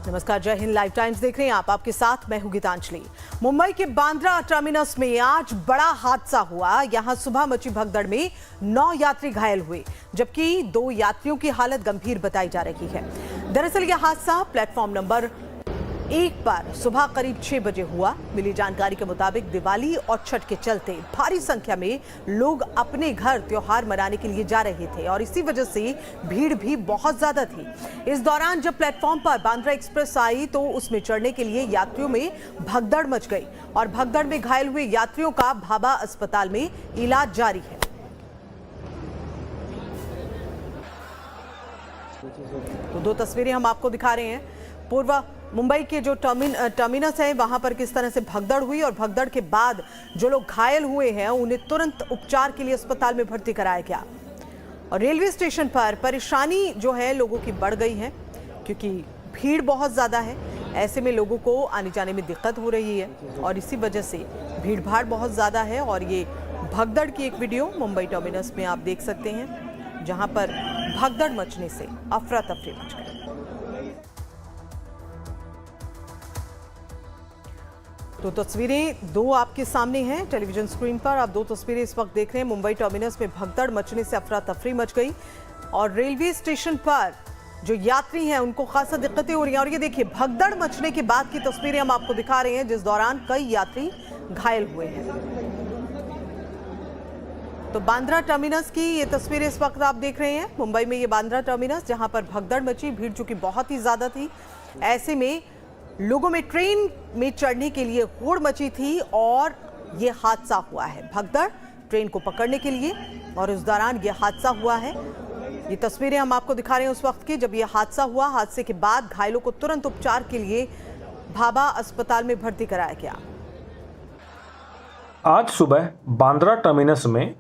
नमस्कार, जय Hind. Live times देख रहे हैं आप, आपके साथ मैं हूं गीतांजलि। मुंबई के बांद्रा टर्मिनस में आज बड़ा हादसा हुआ। यहां सुबह मची भगदड़ में 9 यात्री घायल हुए, जबकि 2 यात्रियों की हालत गंभीर बताई जा रही है। दरअसल यह हादसा प्लेटफॉर्म नंबर 1 पर सुबह करीब 6 बजे हुआ। मिली जानकारी के मुताबिक दिवाली और छठ के चलते भारी संख्या में लोग अपने घर त्योहार मनाने के लिए जा रहे थे और इसी वजह से भीड़ भी बहुत ज्यादा थी। इस दौरान जब प्लेटफॉर्म पर बांद्रा एक्सप्रेस आई तो उसमें चढ़ने के लिए यात्रियों में भगदड़ मच गई और भगदड़ में घायल हुए यात्रियों का भाभा अस्पताल में इलाज जारी है। तो 2 तस्वीरें हम आपको दिखा रहे हैं। पूर्व मुंबई के जो टर्मिनस है वहां पर किस तरह से भगदड़ हुई और भगदड़ के बाद जो लोग घायल हुए हैं उन्हें तुरंत उपचार के लिए अस्पताल में भर्ती कराया गया। और रेलवे स्टेशन पर परेशानी जो है लोगों की बढ़ गई है क्योंकि भीड़ बहुत ज्यादा है। ऐसे में लोगों को आने जाने में दिक्कत हो रही है और इसी वजह से भीड़ भाड़ बहुत ज्यादा है। और ये भगदड़ की एक वीडियो मुंबई टर्मिनस में आप देख सकते हैं, जहां पर भगदड़ मचने से अफरा तफरी मच गई। तो तस्वीरें 2 आपके सामने हैं टेलीविजन स्क्रीन पर। आप 2 तस्वीरें इस वक्त देख रहे हैं। मुंबई टर्मिनस में भगदड़ मचने से अफरा तफरी मच गई और रेलवे स्टेशन पर जो यात्री हैं उनको खासा दिक्कतें हो रही हैं। और ये देखिए, भगदड़ मचने के बाद की तस्वीरें हम आपको दिखा रहे हैं, जिस दौरान कई यात्री घायल हुए हैं। तो बांद्रा टर्मिनस की ये तस्वीरें इस वक्त आप देख रहे हैं। मुंबई में ये बांद्रा टर्मिनस, जहां पर भगदड़ मची, भीड़ चूंकि बहुत ही ज्यादा थी, ऐसे में लोगों में ट्रेन में चढ़ने के लिए होड़ मची थी और ये हादसा हुआ है। भगदड़ ट्रेन को पकड़ने के लिए और इस दौरान ये हादसा हुआ है। ये तस्वीरें हम आपको दिखा रहे हैं उस वक्त की जब ये हादसा हुआ। हादसे के बाद घायलों को तुरंत उपचार के लिए भाभा अस्पताल में भर्ती कराया गया। आज सुबह बांद्रा टर्मिनस में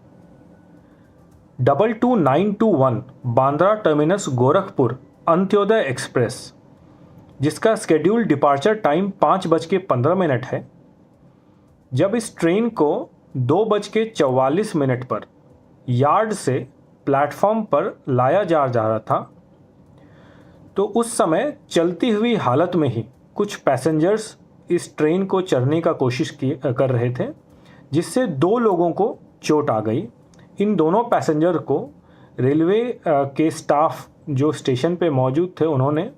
22921 बांद्रा टर्मिनस गोरखपुर अंत्योदय एक्सप्रेस, जिसका स्केड्यूल डिपार्चर टाइम 5:15 है, जब इस ट्रेन को 2:44 पर यार्ड से प्लेटफॉर्म पर लाया जा रहा था, तो उस समय चलती हुई हालत में ही कुछ पैसेंजर्स इस ट्रेन को चढ़ने का कोशिश कर रहे थे, जिससे 2 लोगों को चोट आ गई। इन दोनों पैसेंजर को रेलवे के स्टाफ जो स्टेशन पे मौजूद थे, उन्होंने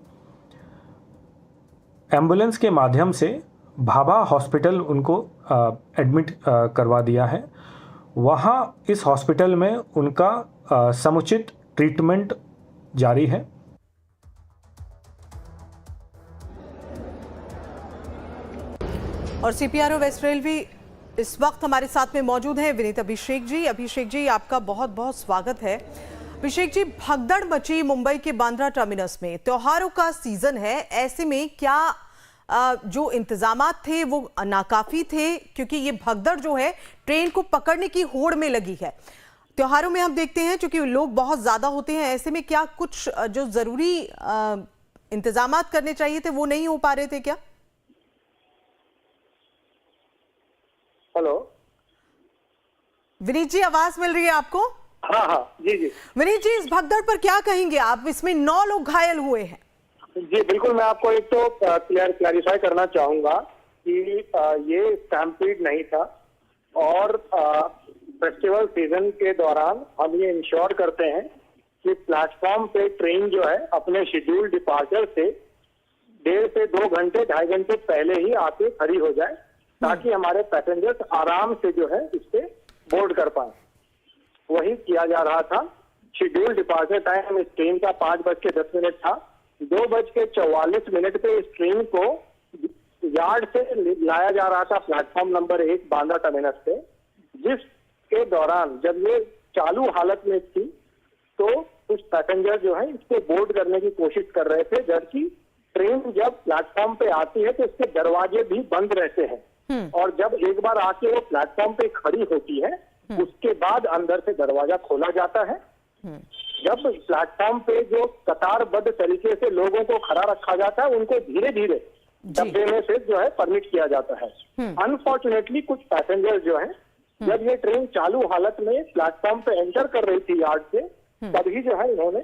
एम्बुलेंस के माध्यम से भाभा हॉस्पिटल उनको एडमिट करवा दिया है। वहाँ इस हॉस्पिटल में उनका समुचित ट्रीटमेंट जारी है। और सीपीआरओ वेस्ट रेलवे इस वक्त हमारे साथ में मौजूद हैं विनीत अभिषेक जी। अभिषेक जी, आपका बहुत बहुत स्वागत है। अभिषेक जी, भगदड़ मची मुंबई के बांद्रा टर्मिनस में, त्योहारों का सीजन है, ऐसे में क्या जो इंतजामात थे वो नाकाफी थे? क्योंकि ये भगदड़ जो है ट्रेन को पकड़ने की होड़ में लगी है। त्योहारों में हम देखते हैं क्योंकि लोग बहुत ज्यादा होते हैं, ऐसे में क्या कुछ जो जरूरी इंतजामात करने चाहिए थे वो नहीं हो पा रहे थे क्या? हेलो विनीत जी, आवाज मिल रही है आपको? हाँ, जी। विनीत जी, इस भगदड़ पर क्या कहेंगे आप? इसमें 9 लोग घायल हुए हैं। जी बिल्कुल, मैं आपको एक तो क्लैरिफाई करना चाहूंगा कि ये स्टैम्पीड नहीं था और फेस्टिवल सीजन के दौरान हम ये इंश्योर करते हैं कि प्लेटफॉर्म पे ट्रेन जो है अपने शेड्यूल डिपार्चर से 1.5 से 2 घंटे 2.5 घंटे पहले ही आके खड़ी हो जाए, ताकि हमारे पैसेंजर्स आराम से जो है इस पे बोर्ड कर पाए। वही किया जा रहा था। शेड्यूल डिपार्चर टाइम इस ट्रेन का 5:10 था। 2:44 पे इस ट्रेन को यार्ड से लाया जा रहा था प्लेटफॉर्म नंबर 1 बांद्रा टर्मिनस पे, जिसके दौरान जब ये चालू हालत में थी तो कुछ पैसेंजर जो है इसको बोर्ड करने की कोशिश कर रहे थे, जबकि ट्रेन जब प्लेटफॉर्म पे आती है तो इसके दरवाजे भी बंद रहते हैं और जब एक बार आके वो प्लेटफॉर्म पे खड़ी होती है उसके बाद अंदर से दरवाजा खोला जाता है। जब प्लेटफॉर्म पे जो कतारबद्ध तरीके से लोगों को खड़ा रखा जाता है, उनको धीरे धीरे डब्बे में से जो है परमिट किया जाता है। अनफॉर्चुनेटली कुछ पैसेंजर जो है, जब ये ट्रेन चालू हालत में प्लेटफॉर्म पे एंटर कर रही थी यार्ड से, तभी जो है इन्होंने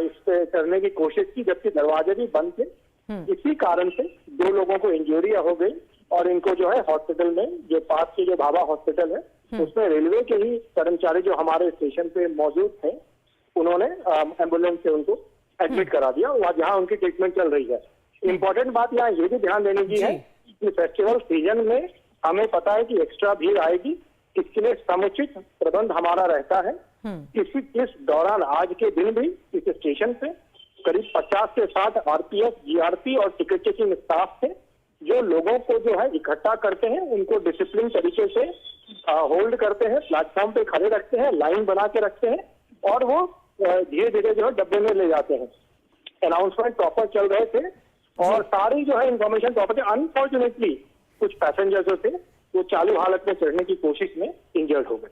इस पे करने की कोशिश की, जबकि दरवाजे भी बंद थे। इसी कारण से 2 लोगों को इंजरी हो गई और इनको जो है हॉस्पिटल में, जो पास के जो भाभा हॉस्पिटल है उसमें रेलवे के ही कर्मचारी जो हमारे स्टेशन पे मौजूद थे, उन्होंने एम्बुलेंस से उनको एडमिट करा दिया, वहाँ जहाँ उनकी ट्रीटमेंट चल रही है। इम्पोर्टेंट बात यहाँ ये भी ध्यान देने की है कि फेस्टिवल सीजन में हमें पता है कि एक्स्ट्रा भीड़ आएगी, इसके लिए समुचित प्रबंध हमारा रहता है। इस दौरान आज के दिन भी इस स्टेशन पे करीब 50 से 60 आरपीएफ, जीआरपी और टिकट चेकिंग स्टाफ थे, जो लोगों को जो है इकट्ठा करते हैं, उनको डिसिप्लिन तरीके से होल्ड करते हैं, प्लेटफॉर्म पे खड़े रखते हैं, लाइन बना के रखते हैं और वो धीरे धीरे जो है डब्बे में ले जाते हैं। अनाउंसमेंट प्रॉपर चल रहे थे और सारी जो है इंफॉर्मेशन प्रॉपर थे। अनफॉर्चुनेटली कुछ पैसेंजर जो थे वो चालू हालत में चढ़ने की कोशिश में इंजर्ड हो गए।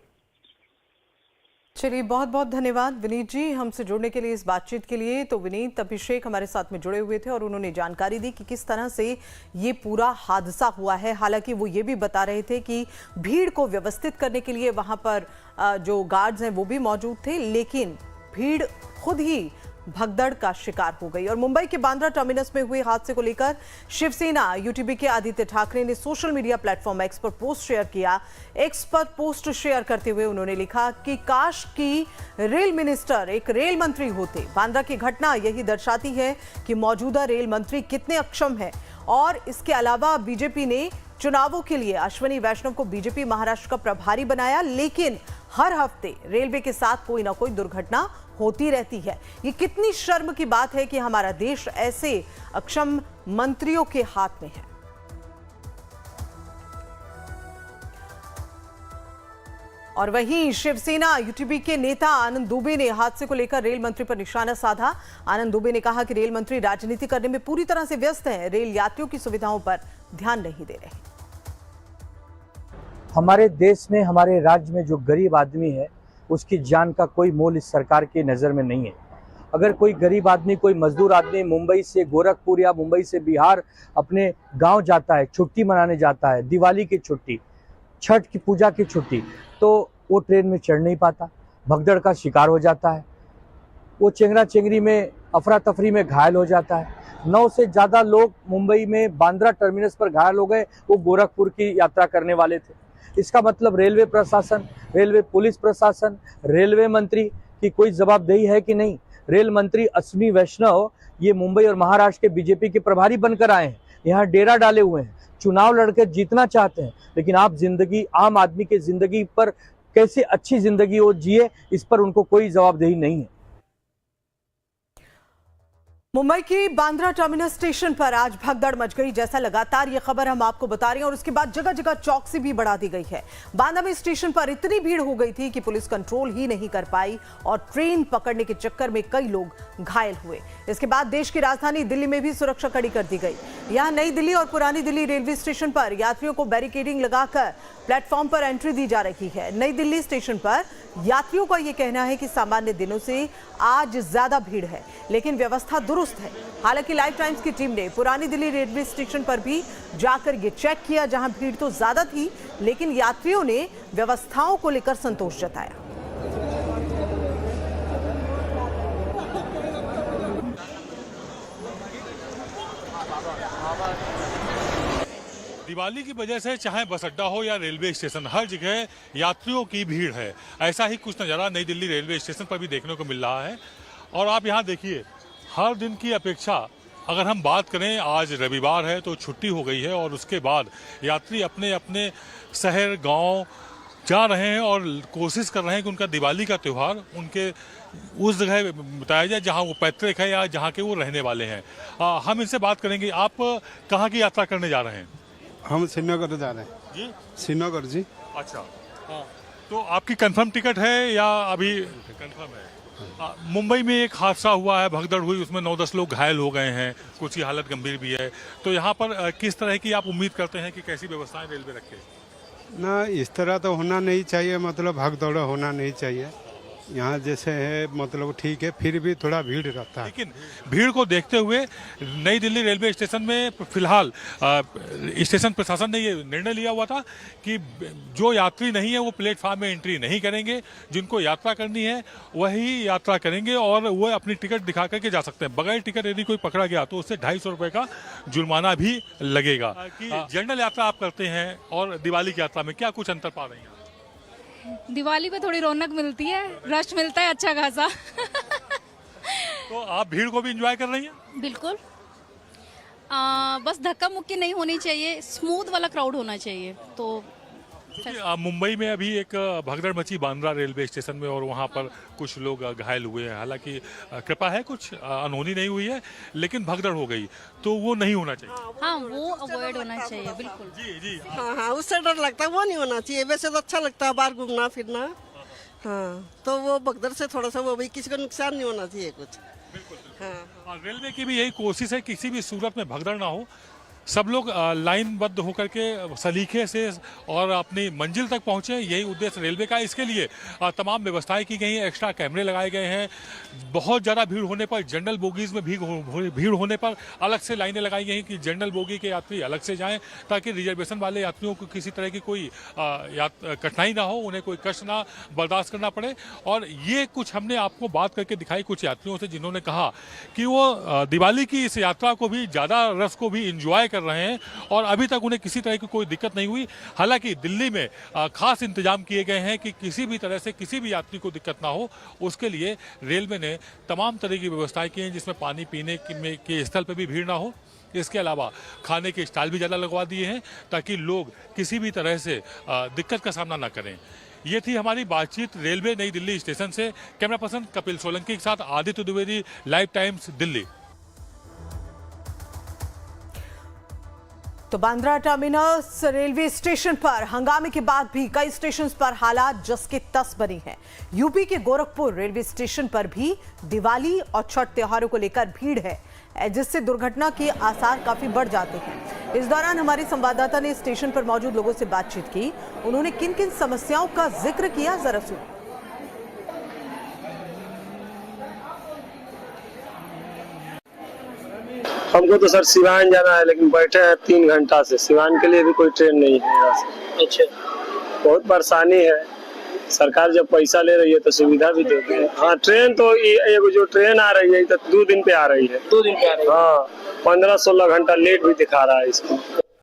चलिए, बहुत बहुत धन्यवाद विनीत जी हमसे जुड़ने के लिए, इस बातचीत के लिए। तो विनीत अभिषेक हमारे साथ में जुड़े हुए थे और उन्होंने जानकारी दी कि किस तरह से ये पूरा हादसा हुआ है। हालांकि वो ये भी बता रहे थे कि भीड़ को व्यवस्थित करने के लिए वहां पर जो गार्ड्स हैं वो भी मौजूद थे, लेकिन भीड़ खुद ही भगदड़ का शिकार हो गई। और मुंबई के बांद्रा टर्मिनस में हुए हादसे को लेकर शिवसेना यूटीबी के आदित्य ठाकरे ने सोशल मीडिया प्लेटफॉर्म एक्स पर पोस्ट शेयर किया। एक्स पर पोस्ट शेयर करते हुए उन्होंने लिखा कि काश की रेल मिनिस्टर एक रेल मंत्री होते। बांद्रा की घटना यही दर्शाती है कि मौजूदा रेल मंत्री कितने अक्षम है। और इसके अलावा बीजेपी ने चुनावों के लिए अश्विनी वैष्णव को बीजेपी महाराष्ट्र का प्रभारी बनाया, लेकिन हर हफ्ते रेलवे के साथ कोई ना कोई दुर्घटना होती रहती है। ये कितनी शर्म की बात है कि हमारा देश ऐसे अक्षम मंत्रियों के हाथ में है। और वहीं शिवसेना यूटीबी के नेता आनंद दुबे ने हादसे को लेकर रेल मंत्री पर निशाना साधा। आनंद दुबे ने कहा कि रेल मंत्री राजनीति करने में पूरी तरह से व्यस्त हैं, रेल यात्रियों की सुविधाओं पर ध्यान नहीं दे रहे। हमारे देश में, हमारे राज्य में जो गरीब आदमी है उसकी जान का कोई मोल इस सरकार की नज़र में नहीं है। अगर कोई गरीब आदमी, कोई मजदूर आदमी मुंबई से गोरखपुर या मुंबई से बिहार अपने गांव जाता है, छुट्टी मनाने जाता है, दिवाली की छुट्टी, छठ की पूजा की छुट्टी, तो वो ट्रेन में चढ़ नहीं पाता, भगदड़ का शिकार हो जाता है। वो चेंगरा चेंगरी में, अफरा तफरी में घायल हो जाता है। 9 से ज़्यादा लोग मुंबई में बांद्रा टर्मिनस पर घायल हो गए, वो गोरखपुर की यात्रा करने वाले थे। इसका मतलब रेलवे प्रशासन, रेलवे पुलिस प्रशासन, रेलवे मंत्री की कोई जवाबदेही है कि नहीं। रेल मंत्री अश्विनी वैष्णव ये मुंबई और महाराष्ट्र के बीजेपी के प्रभारी बनकर आए हैं, यहाँ डेरा डाले हुए हैं, चुनाव लड़कर जीतना चाहते हैं, लेकिन आप जिंदगी, आम आदमी की जिंदगी पर कैसे अच्छी जिंदगी वो जिए, इस पर उनको कोई जवाबदेही नहीं है। मुंबई की बांद्रा टर्मिनस स्टेशन पर आज भगदड़ मच गई। जैसा लगातार ये खबर हम आपको बता रहे हैं और उसके बाद जगह जगह चौकसी भी बढ़ा दी गई है। बांद्रा में स्टेशन पर इतनी भीड़ हो गई थी कि पुलिस कंट्रोल ही नहीं कर पाई और ट्रेन पकड़ने के चक्कर में कई लोग घायल हुए। इसके बाद देश की राजधानी दिल्ली में भी सुरक्षा कड़ी कर दी गई। यहाँ नई दिल्ली और पुरानी दिल्ली रेलवे स्टेशन पर यात्रियों को बैरिकेडिंग लगाकर प्लेटफॉर्म पर एंट्री दी जा रही है। नई दिल्ली स्टेशन पर यात्रियों का यह कहना है कि सामान्य दिनों से आज ज्यादा भीड़ है, लेकिन व्यवस्था दुरुस्त है। हालांकि लाइव टाइम्स की टीम ने पुरानी दिल्ली रेलवे स्टेशन पर भी जाकर ये चेक किया, जहां भीड़ तो ज्यादा थी, लेकिन यात्रियों ने व्यवस्थाओं को लेकर संतोष जताया। दिवाली की वजह से चाहे बस अड्डा हो या रेलवे स्टेशन, हर जगह यात्रियों की भीड़ है। ऐसा ही कुछ नज़ारा नई दिल्ली रेलवे स्टेशन पर भी देखने को मिल रहा है। और आप यहाँ देखिए, हर दिन की अपेक्षा अगर हम बात करें, आज रविवार है तो छुट्टी हो गई है और उसके बाद यात्री अपने अपने शहर गांव जा रहे हैं और कोशिश कर रहे हैं कि उनका दिवाली का त्यौहार उनके उस जगह बताया जाए जहां वो पैतृक है या जहां के वो रहने वाले हैं। हम इनसे बात करेंगे। आप कहाँ की यात्रा करने जा रहे हैं? हम श्रीनगर जा रहे हैं जी। श्रीनगर जी। अच्छा, हाँ। तो आपकी कंफर्म टिकट है या अभी कंफर्म है? मुंबई में एक हादसा हुआ है, भगदड़ हुई, उसमें 9-10 लोग घायल हो गए हैं, कुछ की हालत गंभीर भी है। तो यहाँ पर किस तरह की आप उम्मीद करते हैं कि कैसी व्यवस्थाएं रेलवे रखे? ना, इस तरह तो होना नहीं चाहिए, मतलब भगदड़ होना नहीं चाहिए। यहाँ जैसे है मतलब ठीक है, फिर भी थोड़ा भीड़ रहता है। लेकिन भीड़ को देखते हुए नई दिल्ली रेलवे स्टेशन में फिलहाल स्टेशन प्रशासन ने ये निर्णय लिया हुआ था कि जो यात्री नहीं है वो प्लेटफार्म में एंट्री नहीं करेंगे। जिनको यात्रा करनी है वही यात्रा करेंगे और वो अपनी टिकट दिखा करके जा सकते हैं। बगैर टिकट यदि कोई पकड़ा गया तो उससे 250 रुपये का जुर्माना भी लगेगा। जनरल यात्रा आप करते हैं और दिवाली की यात्रा में क्या कुछ अंतर पा रही हैं? दिवाली पे थोड़ी रौनक मिलती है, रश मिलता है अच्छा खासा। तो आप भीड़ को भी एंजॉय कर रही हैं? बिल्कुल। बस धक्का मुक्की नहीं होनी चाहिए, स्मूथ वाला क्राउड होना चाहिए। तो मुंबई में अभी एक भगदड़ मची बांद्रा रेलवे स्टेशन में और वहां पर कुछ लोग घायल हुए हैं। हालांकि कृपा है कुछ अनहोनी नहीं हुई है, लेकिन भगदड़ हो गई तो वो नहीं होना चाहिए। हाँ, वो अवॉइड होना चाहिए। बिल्कुल जी जी। हाँ, उससे डर लगता है, वो नहीं होना चाहिए। वैसे तो अच्छा लगता है बाहर घूमना फिरना। हाँ, तो वो भगदड़ से थोड़ा सा वो भी किसी को नुकसान नहीं होना चाहिए कुछ। हाँ, रेलवे की भी यही कोशिश है किसी भी सूरत में भगदड़ ना हो, सब लोग लाइनबद्ध होकर के सलीके से और अपनी मंजिल तक पहुंचे। यही उद्देश्य रेलवे का है। इसके लिए तमाम व्यवस्थाएं की गई हैं, एक्स्ट्रा कैमरे लगाए गए हैं। बहुत ज़्यादा भीड़ होने पर जनरल बोगीज़ में भीड़ होने पर अलग से लाइनें लगाई गई हैं कि जनरल बोगी के यात्री अलग से जाएं, ताकि रिजर्वेशन वाले यात्रियों को किसी तरह की कोई कठिनाई ना हो, उन्हें कोई कष्ट ना बर्दाश्त करना पड़े। और ये कुछ हमने आपको बात करके दिखाई कुछ यात्रियों से, जिन्होंने कहा कि वो दिवाली की इस यात्रा को भी, ज़्यादा रस को भी इंजॉय कर रहे हैं और अभी तक उन्हें किसी तरह की कोई दिक्कत नहीं हुई। हालांकि दिल्ली में खास इंतजाम किए गए हैं कि किसी भी तरह से किसी भी यात्री को दिक्कत ना हो। उसके लिए रेलवे ने तमाम तरह की व्यवस्थाएं की हैं, जिसमें पानी पीने के स्थल पर भी भीड़ ना हो। इसके अलावा खाने के स्टॉल भी ज़्यादा लगवा दिए हैं ताकि लोग किसी भी तरह से दिक्कत का सामना ना करें। ये थी हमारी बातचीत रेलवे नई दिल्ली स्टेशन से। कैमरा पर्सन कपिल सोलंकी के साथ आदित्य द्विवेदी, लाइव टाइम्स, दिल्ली। तो बांद्रा टर्मिनस रेलवे स्टेशन पर हंगामे के बाद भी कई स्टेशन पर हालात जस के तस बनी है। यूपी के गोरखपुर रेलवे स्टेशन पर भी दिवाली और छठ त्योहारों को लेकर भीड़ है, जिससे दुर्घटना के आसार काफी बढ़ जाते हैं। इस दौरान हमारे संवाददाता ने स्टेशन पर मौजूद लोगों से बातचीत की। उन्होंने किन किन समस्याओं का जिक्र किया, जरा सुनिए। हमको तो सर सिवान जाना है, लेकिन बैठे हैं 3 घंटा से। सिवान के लिए भी कोई ट्रेन नहीं है यहाँ से। अच्छा, बहुत परेशानी है। सरकार जब पैसा ले रही है तो सुविधा भी देती है। हाँ, ट्रेन तो ये जो ट्रेन आ रही है तो 2 दिन पे आ रही है। 2 दिन पे आ रही है। हाँ, 15-16 घंटा लेट भी दिखा रहा है इसको।